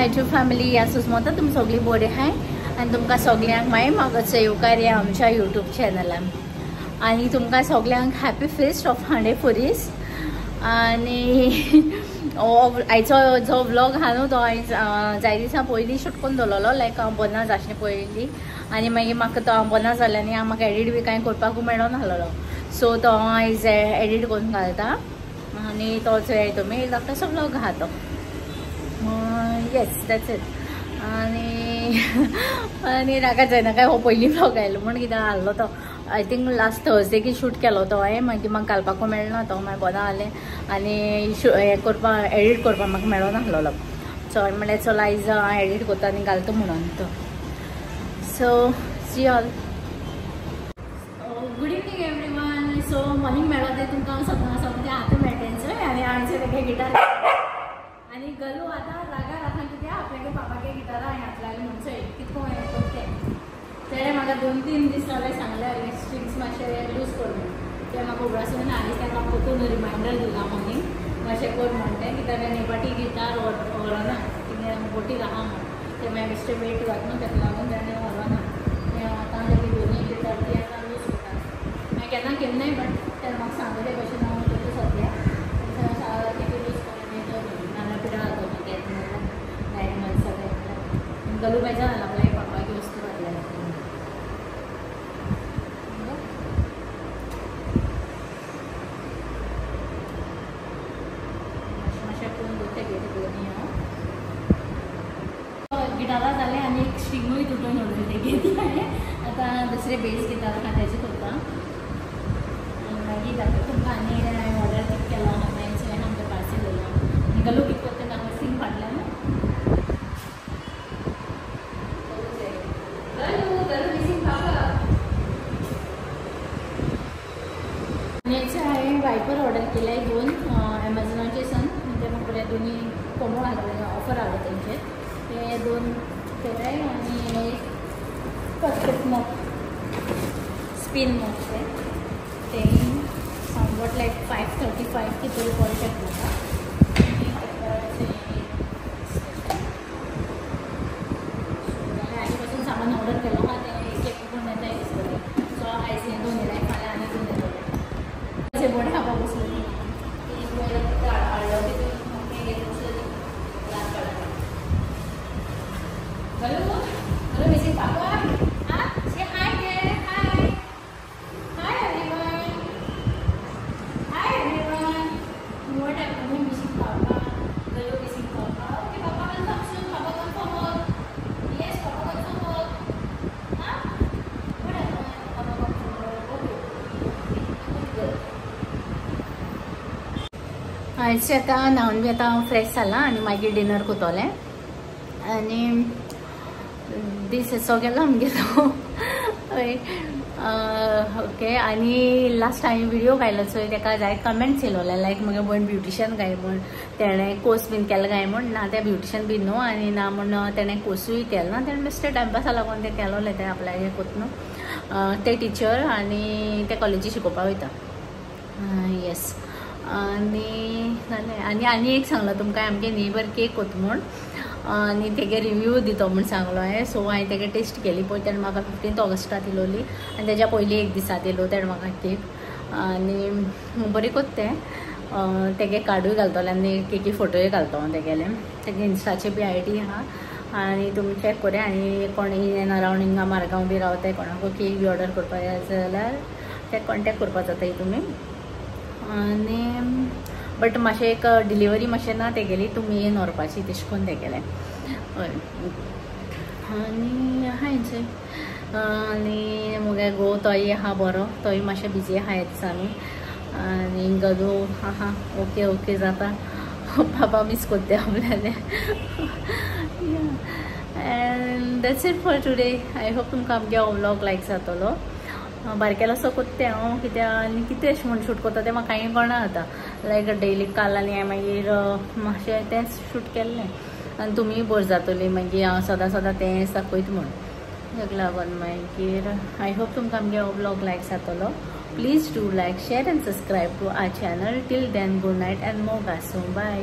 YouTube family या सुस्मता तुम सगळी बरे आहाय आणि तुमकां सगळ्यांक मागीर मागचो येवकार या आमच्या YouTube चॅनलान आणि तुमकां सगळ्यांक हॅपी फेस्ट ऑफ हांडेफोरीस। आणि आयचो जो व्लॉग हा न्हू तो आयज जाय दिसा पयलीं शूट करून दवरलो लायक हांव बनास आसलें पयलीं आनी मागीर म्हाका तो बनास जाल्यानी म्हाका एडिट बी कांय करपाक मेळो नाहलो सो तो आयज एडिट करून घालता आणि तोच तुमी धाकटोसो व्लॉग आहा तो येस दॅट्स इट। आणि रागात जायना काय हो पयलीं व्लॉग आयलो म्हण कित्याक आहलो तो आय थिंक लास्ट थर्सडे की शूट केलो तो हांवें मागीर म्हाका घालपाक मेळना तो मागीर बरो जालें आनी हें करपाक एडिट करपाक म्हाका मेळो नाहलो सो हांवें म्हणलें चल आयज हांव एडिट करता आनी घालता म्हणून तो so see all good evening everyone. So morning मेळो ते तुमकां सदां सगळें आतां मेळटेंच आनी हांवें तेगे गिटार आनी गलू आतां रागा राखा कित्याक आपल्यागे पापागे गिटार हांवें आपल्यागे म्हणचो कितको हें करतें तेणें म्हाका 2-3 दीस जाले सांगलें स्ट्रिंग्स मातशे लूज कर म्हूण ते म्हाका उगडासून आनी ताका परतून रिमांयडर दिला मॉर्निंग मातशें कर म्हणटें कित्याक नेबाटी गिटार व्हरोना कितें बोटी आहा म्हण ते मागीर बेश्टे वेट जाता न्हू ताका लागून ताणें व्हरोना आतां तेगे दोनी गिटार ती आतां लूज करता मागीर केन्ना केन्नाय बट तेणें म्हाका सांगलें कशें हांव करता सद्या तेगे लूज करून नाल्या पिड्या जाता तें लायट मात सगळें गलू बेजार जाला आपल्या पापाची वस्तू घातल्या गिटारा जालें आनी एक स्ट्रिंगूय तुटून उरलें तेगे आतां दुसरे बेस गिटार आहा तेजे करता मागीर दाखयता तुमकां आनी हांवें ऑर्डर कितें केलो तेंचें आमचें पार्सल येयलां आनी गलू कितें करता ताका स्ट्रिंग फाटल्यान नेक्स्ट हांवें वायपर ऑर्डर केले 2 एमेझॉनाचे सन ते म्हाका दोनी कॉम्बो आहले ऑफर आहलो तेंचे ते 2 केले आनी कटकट मॉप स्पिन मॉप ते समवट लायक 535 कितें पडटा म्हाका आनी पासून सामान ऑर्डर केलो हा ते एक करून येता दिसतलें सो आयज हें 2 येयलाय फाल्यां आनी 2 येतले अशें बरें खावपाक बसलें Hello, Missy Papa. Huh? Say hi there. Hi. Hi, everyone. Hi, everyone. What happened, Missy Papa? Hello, Missy Papa. Okay, Papa will come soon. Papa come for work. Yes, Papa come for work. Huh? What happened? Papa come for work. Okay. आयज आतां न्हावन बी आतां fresh जाला आनी मागीर dinner करतलें आनी दीस असो गेलो आमगेलो ओके। आनी लास्ट हांवें विडियो घायलो चोय ताका जाय कमेंट्स येयलोले लायक म्हगे भयण ब्युटिशन गाय म्हूण तेणें कोर्स बीन केलो गाय म्हूण ना तें ब्युटिशन बीन न्हू आनी ना म्हूण तेणें कोर्सूय केलो ना तेणें बेश्टे टायमपासा लागून तें केलोलें तें आपल्यागे कोत न्हू ते टिचर आनी ते कॉलेजी शिकोवपाक वयता येस। आनी जालें आनी एक सांगलो तुमकां आमगे नेबर केक कोत म्हूण आनी तेगे रिव्यू दितो म्हूण सांगलो हांवें सो हांवें तेगे टेस्ट केली पळय तेणें म्हाका 15 ऑगस्टाक दिलोली आनी तेज्या पयलीं एक दिसा दिलो तेणें म्हाका केक आनी बरी कोत तेगे कार्डूय घालतलें आनी केकी फोटोय घालतो हांव तेगे इंस्टाचे बी ID आहा आनी तुमी चॅक करा आनी कोण इन एंड अरावंड हिंगा मारगांव बी रावताय कोणाको केक बी ऑर्डर करपाक जाय जाल्यार ते कॉन्टेक्ट करपाक जाताय तुमी आनी बट मातशें एक डिलिव्हरी मातशें ना तेगेली तुमी येवन व्हरपाची तेश कोन्न तेगेलें हय आनी हांयचें आनी मुगे घोव तोय आहा बरो तोय मातशें बिजी आहा ह्या दिसांनी आनी गलू आहा ओके ओके जाता पापा मिस करते आपल्याले end that's it for today. I hope तुमकां आमगे हो व्लॉग लायक जातलो बारकेलोसो कोत्तें हांव कित्याक आनी कितें अशें म्हूण शूट करता तें म्हाका कांय कळना आतां लायक डेली काल आनी हांवें मागीर मातशें तेंच शूट केल्लें आनी तुमी बोर जातलीं मागीर हांव सदां तेंच दाखयता म्हूण ताका लागून मागीर आय होप तुमकां आमगे हो व्लॉग लायक जातलो। Please do like share and subscribe to our channel till then good night and मोगा सो बाय।